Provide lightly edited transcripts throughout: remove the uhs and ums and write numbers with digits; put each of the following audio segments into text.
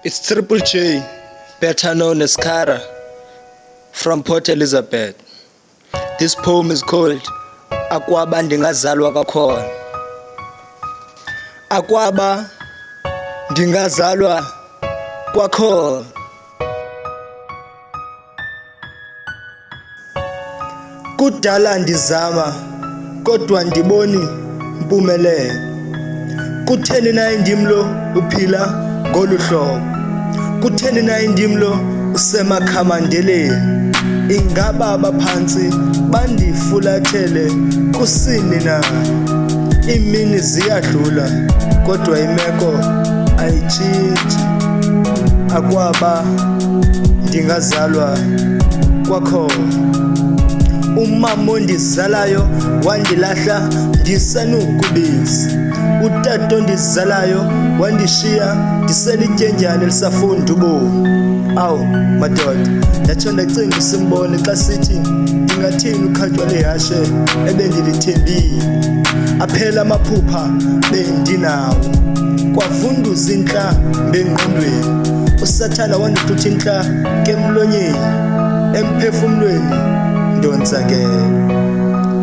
It's Triple J, better known as Kara, from Port Elizabeth. This poem is called Akwaba Ndingazalwa Kwakhona. Akwaba ndingazalwa kwakhona. Kudala ndizama kodwa ndiboni mpumelelo. Kutheni na indimlo uphila ngolu hlobo? Kutheni na indimlo usemakhamandeleni? Ingaba abaphansi bandifulathele kusini na? Iimini ziyadlula kodwa imeko ayitshintshi. Akwaba ndingazalwa kwakhona. Umama ondizalayo wandilahla ndisenukubisi. Utata ondizalayo wandishiya ndiselityendyana elisafunda ubomi. Awu madoda, ndatsho ndacinga simbone xa sithi ndingathini ukhatywa lehashe ebendilithembile. Aphela amaphupha bendinawo, kwavunduza intla bengqondweni. Usathana wandixutha intla kemlonyeni, emphefumlweni ndonzakele.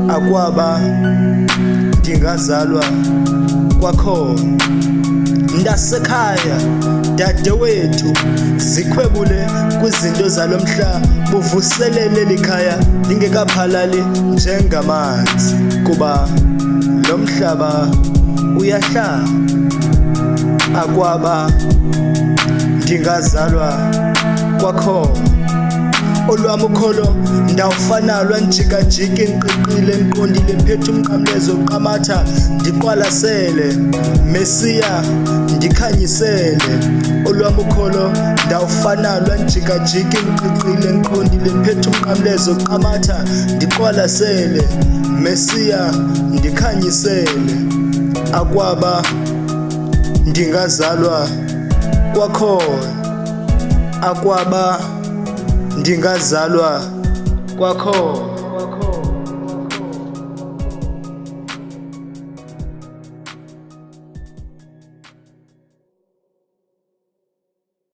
Akwaba ndingazalwa kwakhona. Ndasekhaya dadewethu zikhwebule kwizinto zalo mhla, buvuselele likhaya lingekaphalali njengamanzi, kuba lo mhlaba uyahlala. Akwaba ndingazalwa kwakhona. Olwam ukholo ndawufana lwanjikajika enqiqile enqondile, mphethe umnqamlezo qamatha ndiqwalasele, Mesiya ndikhanyisele. Olwam ukholo ndawufana lwanjikajika enqiqile enqondile, mphethe umnqamlezo qamatha ndiqwalasele, Mesiya ndikhanyisele. Akwaba ndingazalwa kwakhona. Akwaba ndingazalwa kwakhona.